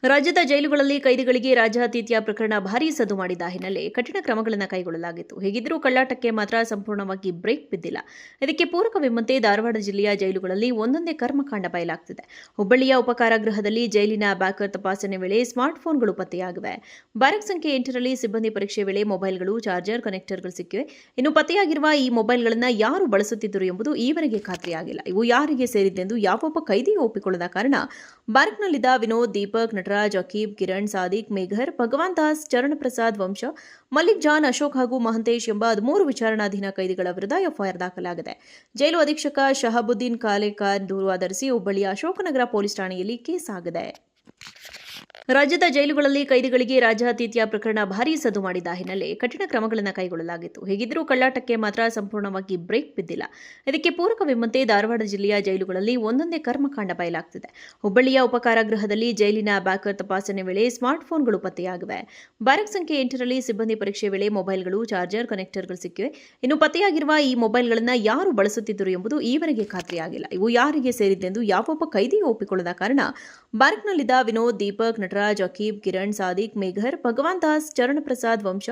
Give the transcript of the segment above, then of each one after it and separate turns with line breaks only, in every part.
ರಾಜ್ಯದ ಜೈಲುಗಳಲ್ಲಿ ಕೈದಿಗಳಿಗೆ ರಾಜ್ಯಾತಿಥ್ಯ ಪ್ರಕರಣ ಭಾರೀ ಸದ್ದು ಮಾಡಿದ ಹಿನ್ನೆಲೆ ಕಠಿಣ ಕ್ರಮಗಳನ್ನು ಕೈಗೊಳ್ಳಲಾಗಿತ್ತು. ಹೇಗಿದ್ದರೂ ಕಳ್ಳಾಟಕ್ಕೆ ಮಾತ್ರ ಸಂಪೂರ್ಣವಾಗಿ ಬ್ರೇಕ್ ಬಿದ್ದಿಲ್ಲ. ಇದಕ್ಕೆ ಪೂರಕವೆಂಬಂತೆ ಧಾರವಾಡ ಜಿಲ್ಲೆಯ ಜೈಲುಗಳಲ್ಲಿ ಒಂದೊಂದೇ ಕರ್ಮಕಾಂಡ ಬಯಲಾಗ್ತಿದೆ. ಹುಬ್ಬಳ್ಳಿಯ ಉಪಕಾರಾಗೃಹದಲ್ಲಿ ಜೈಲಿನ ಬ್ಯಾಕರ್ ತಪಾಸಣೆ ವೇಳೆ ಸ್ಮಾರ್ಟ್ಫೋನ್ಗಳು ಪತ್ತೆಯಾಗಿವೆ. ಬ್ಯಾರಕ್ ಸಂಖ್ಯೆ 8ರಲ್ಲಿ ಸಿಬ್ಬಂದಿ ಪರೀಕ್ಷೆ ವೇಳೆ ಮೊಬೈಲ್ಗಳು, ಚಾರ್ಜರ್, ಕನೆಕ್ಟರ್ಗಳು ಸಿಕ್ಕಿವೆ. ಇನ್ನು ಪತ್ತೆಯಾಗಿರುವ ಈ ಮೊಬೈಲ್ಗಳನ್ನು ಯಾರು ಬಳಸುತ್ತಿದ್ದರು ಎಂಬುದು ಈವರೆಗೆ ಖಾತ್ರಿಯಾಗಿಲ್ಲ. ಇವು ಯಾರಿಗೆ ಸೇರಿದ್ದೆಂದು ಯಾವೊಬ್ಬ ಕೈದಿಯೂ ಒಪ್ಪಿಕೊಳ್ಳದ ಕಾರಣ ಬ್ಯಾರಕ್ನಲ್ಲಿದ್ದ ವಿನೋದ್, ದೀಪಕ್, ನಟರಾಜ್, ಅಕೀಬ್, ಕಿರಣ್, ಸಾದಿಕ್, ಮೇಘರ್, ಭಗವಾನ್ ದಾಸ್, ಚರಣ್ ಪ್ರಸಾದ್ ವಂಶ, ಮಲ್ಲಿಕ್ ಜಾನ್, ಅಶೋಕ್ ಹಾಗೂ ಮಹಂತೇಶ್ ಎಂಬ 13 ವಿಚಾರಣಾಧೀನ ಕೈದಿಗಳ ವಿರುದ್ಧ ಎಫ್ಐಆರ್ ದಾಖಲಾಗಿದೆ. ಜೈಲು ಅಧೀಕ್ಷಕ ಶಹಾಬುದ್ದೀನ್ ಕಾಲೇಕಾರ್ ದೂರು ಆಧರಿಸಿ ಹುಬ್ಬಳ್ಳಿಯ ಅಶೋಕನಗರ ಪೊಲೀಸ್ ಠಾಣೆಯಲ್ಲಿ ಕೇಸ್ ಆಗಿದೆ. ರಾಜ್ಯದ ಜೈಲುಗಳಲ್ಲಿ ಕೈದಿಗಳಿಗೆ ರಾಜ್ಯಾತಿಥ್ಯ ಪ್ರಕರಣ ಭಾರೀ ಸದ್ದು ಮಾಡಿದ ಹಿನ್ನೆಲೆ ಕಠಿಣ ಕ್ರಮಗಳನ್ನು ಕೈಗೊಳ್ಳಲಾಗಿತ್ತು. ಹೇಗಿದ್ದರೂ ಕಳ್ಳಾಟಕ್ಕೆ ಮಾತ್ರ ಸಂಪೂರ್ಣವಾಗಿ ಬ್ರೇಕ್ ಬಿದ್ದಿಲ್ಲ. ಇದಕ್ಕೆ ಪೂರಕವೆಂಬಂತೆ ಧಾರವಾಡ ಜಿಲ್ಲೆಯ ಜೈಲುಗಳಲ್ಲಿ ಒಂದೊಂದೇ ಕರ್ಮಕಾಂಡ ಬಯಲಾಗ್ತಿದೆ. ಹುಬ್ಬಳ್ಳಿಯ ಉಪಕಾರಾಗೃಹದಲ್ಲಿ ಜೈಲಿನ ಬ್ಯಾಕರ್ ತಪಾಸಣೆ ವೇಳೆ ಸ್ಮಾರ್ಟ್ಫೋನ್ಗಳು ಪತ್ತೆಯಾಗಿವೆ. ಬ್ಯಾರಕ್ ಸಂಖ್ಯೆ 8ರಲ್ಲಿ ಸಿಬ್ಬಂದಿ ಪರೀಕ್ಷೆ ವೇಳೆ ಮೊಬೈಲ್ಗಳು, ಚಾರ್ಜರ್, ಕನೆಕ್ಟರ್ಗಳು ಸಿಕ್ಕಿವೆ. ಇನ್ನು ಪತ್ತೆಯಾಗಿರುವ ಈ ಮೊಬೈಲ್ಗಳನ್ನು ಯಾರು ಬಳಸುತ್ತಿದ್ದರು ಎಂಬುದು ಈವರೆಗೆ ಖಾತ್ರಿಯಾಗಿಲ್ಲ. ಇವು ಯಾರಿಗೆ ಸೇರಿದ್ದೆಂದು ಯಾವೊಬ್ಬ ಕೈದಿಯೂ ಒಪ್ಪಿಕೊಳ್ಳದ ಕಾರಣ ಬ್ಯಾರಕ್ನಲ್ಲಿದ್ದ ವಿನೋದ್, ದೀಪಕ್, ನಟರಾಜ್, ಅಕೀಬ್, ಕಿರಣ್, ಸಾದಿಕ್, ಮೇಘರ್, ಭಗವಾನ್ ದಾಸ್, ಚರಣ್ ಪ್ರಸಾದ್ ವಂಶ,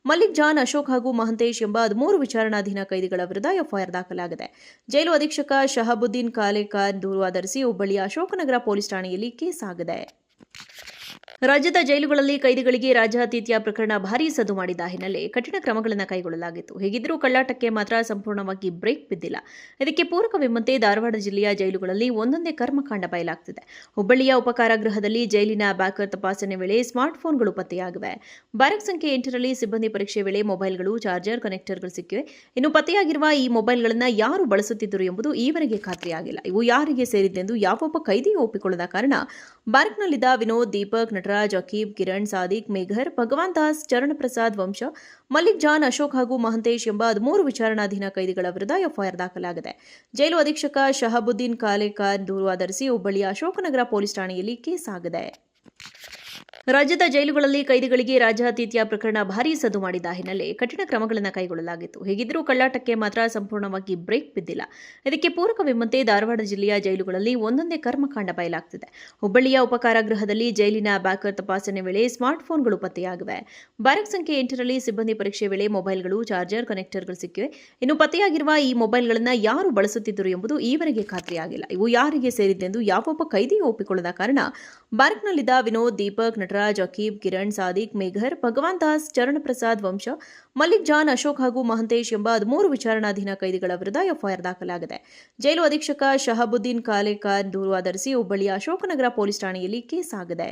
ಮಲ್ಲಿಕ್ ಜಾನ್, ಅಶೋಕ್ ಹಾಗೂ ಮಹಂತೇಶ್ ಎಂಬ 13 ವಿಚಾರಣಾಧೀನ ಕೈದಿಗಳ ವಿರುದ್ಧ ಎಫ್ಐಆರ್ ದಾಖಲಾಗಿದೆ. ಜೈಲು ಅಧೀಕ್ಷಕ ಶಹಾಬುದ್ದೀನ್ ಕಾಲೇಕಾರ್ ದೂರು ಆಧರಿಸಿ ಹುಬ್ಬಳ್ಳಿಯ ಅಶೋಕನಗರ ಪೊಲೀಸ್ ಠಾಣೆಯಲ್ಲಿ ಕೇಸ್ ಆಗಿದೆ. ರಾಜ್ಯದ ಜೈಲುಗಳಲ್ಲಿ ಕೈದಿಗಳಿಗೆ ರಾಜ್ಯಾತಿಥ್ಯ ಪ್ರಕರಣ ಭಾರೀ ಸದ್ದು ಮಾಡಿದ ಹಿನ್ನೆಲೆ ಕಠಿಣ ಕ್ರಮಗಳನ್ನು ಕೈಗೊಳ್ಳಲಾಗಿತ್ತು. ಹೇಗಿದ್ದರೂ ಕಳ್ಳಾಟಕ್ಕೆ ಮಾತ್ರ ಸಂಪೂರ್ಣವಾಗಿ ಬ್ರೇಕ್ ಬಿದ್ದಿಲ್ಲ. ಇದಕ್ಕೆ ಪೂರಕವೆಂಬಂತೆ ಧಾರವಾಡ ಜಿಲ್ಲೆಯ ಜೈಲುಗಳಲ್ಲಿ ಒಂದೊಂದೇ ಕರ್ಮಕಾಂಡ ಬಯಲಾಗ್ತಿದೆ. ಹುಬ್ಬಳ್ಳಿಯ ಉಪಕಾರಾಗೃಹದಲ್ಲಿ ಜೈಲಿನ ಬ್ಯಾಕರ್ ತಪಾಸಣೆ ವೇಳೆ ಸ್ಮಾರ್ಟ್ಫೋನ್ಗಳು ಪತ್ತೆಯಾಗಿವೆ. ಬ್ಯಾರಕ್ ಸಂಖ್ಯೆ 8ರಲ್ಲಿ ಸಿಬ್ಬಂದಿ ಪರೀಕ್ಷೆ ವೇಳೆ ಮೊಬೈಲ್ಗಳು, ಚಾರ್ಜರ್, ಕನೆಕ್ಟರ್ಗಳು ಸಿಕ್ಕಿವೆ. ಇನ್ನು ಪತ್ತೆಯಾಗಿರುವ ಈ ಮೊಬೈಲ್ಗಳನ್ನು ಯಾರು ಬಳಸುತ್ತಿದ್ದರು ಎಂಬುದು ಈವರೆಗೆ ಖಾತ್ರಿಯಾಗಿಲ್ಲ. ಇವು ಯಾರಿಗೆ ಸೇರಿದ್ದೆಂದು ಯಾವೊಬ್ಬ ಕೈದಿಯೂ ಒಪ್ಪಿಕೊಳ್ಳದ ಕಾರಣ ಬ್ಯಾರಕ್ನಲ್ಲಿದ್ದ ವಿನೋದ್, ದೀಪಕ್, ನಟರಾಜ್, ಅಕೀಬ್, ಕಿರಣ್, ಸಾದಿಕ್, ಮೇಘರ್, ಭಗವಾನ್ ದಾಸ್, ಚರಣ್ ಪ್ರಸಾದ್ ವಂಶ, ಮಲ್ಲಿಕ್ ಜಾನ್, ಅಶೋಕ್ ಹಾಗೂ ಮಹಂತೇಶ್ ಎಂಬ 13 ವಿಚಾರಣಾಧೀನ ಕೈದಿಗಳ ವಿರುದ್ಧ ಎಫ್ಐಆರ್ ದಾಖಲಾಗಿದೆ. ಜೈಲು ಅಧೀಕ್ಷಕ ಶಹಾಬುದ್ದೀನ್ ಕಾಲೇಕಾರ್ ದೂರು ಆಧರಿಸಿ ಹುಬ್ಬಳ್ಳಿಯ ಅಶೋಕನಗರ ಪೊಲೀಸ್ ಠಾಣೆಯಲ್ಲಿ ಕೇಸ್ ಆಗಿದೆ. ರಾಜ್ಯದ ಜೈಲುಗಳಲ್ಲಿ ಕೈದಿಗಳಿಗೆ ರಾಜ್ಯಾತಿಥ್ಯ ಪ್ರಕರಣ ಭಾರೀ ಸದ್ದು ಮಾಡಿದ ಹಿನ್ನೆಲೆ ಕಠಿಣ ಕ್ರಮಗಳನ್ನು ಕೈಗೊಳ್ಳಲಾಗಿತ್ತು. ಹೇಗಿದ್ದರೂ ಕಳ್ಳಾಟಕ್ಕೆ ಮಾತ್ರ ಸಂಪೂರ್ಣವಾಗಿ ಬ್ರೇಕ್ ಬಿದ್ದಿಲ್ಲ. ಇದಕ್ಕೆ ಪೂರಕವೆಂಬಂತೆ ಧಾರವಾಡ ಜಿಲ್ಲೆಯ ಜೈಲುಗಳಲ್ಲಿ ಒಂದೊಂದೇ ಕರ್ಮಕಾಂಡ ಬಯಲಾಗ್ತಿದೆ. ಹುಬ್ಬಳ್ಳಿಯ ಉಪಕಾರಾಗೃಹದಲ್ಲಿ ಜೈಲಿನ ಬ್ಯಾಕರ್ ತಪಾಸಣೆ ವೇಳೆ ಸ್ಮಾರ್ಟ್ಫೋನ್ಗಳು ಪತ್ತೆಯಾಗಿವೆ. ಬ್ಯಾರಕ್ ಸಂಖ್ಯೆ 8ರಲ್ಲಿ ಸಿಬ್ಬಂದಿ ಪರೀಕ್ಷೆ ವೇಳೆ ಮೊಬೈಲ್ಗಳು, ಚಾರ್ಜರ್, ಕನೆಕ್ಟರ್ಗಳು ಸಿಕ್ಕಿವೆ. ಇನ್ನು ಪತ್ತೆಯಾಗಿರುವ ಈ ಮೊಬೈಲ್ಗಳನ್ನು ಯಾರು ಬಳಸುತ್ತಿದ್ದರು ಎಂಬುದು ಈವರೆಗೆ ಖಾತ್ರಿಯಾಗಿಲ್ಲ. ಇವು ಯಾರಿಗೆ ಸೇರಿದ್ದೆಂದು ಯಾವೊಬ್ಬ ಕೈದಿಯೂ ಒಪ್ಪಿಕೊಳ್ಳದ ಕಾರಣ ಬ್ಯಾರಕ್ನಲ್ಲಿದ್ದ ವಿನೋದ್, ದೀಪಕ್, ನಟರಾಜ್, ಅಕೀಬ್, ಕಿರಣ್, ಸಾದಿಕ್, ಮೇಘರ್, ಭಗವಾನ್ ದಾಸ್, ಚರಣ್ ಪ್ರಸಾದ್ ವಂಶ, ಮಲ್ಲಿಕ್ ಜಾನ್, ಅಶೋಕ್ ಹಾಗೂ ಮಹಂತೇಶ್ ಎಂಬ 13 ವಿಚಾರಣಾಧೀನ ಕೈದಿಗಳ ವಿರುದ್ಧ ಎಫ್ಐಆರ್ ದಾಖಲಾಗಿದೆ. ಜೈಲು ಅಧೀಕ್ಷಕ ಶಹಾಬುದ್ದೀನ್ ಕಾಲೇಕಾರ್ ದೂರು ಆಧರಿಸಿ ಹುಬ್ಬಳ್ಳಿಯ ಅಶೋಕನಗರ ಪೊಲೀಸ್ ಠಾಣೆಯಲ್ಲಿ ಕೇಸ್ ಆಗಿದೆ.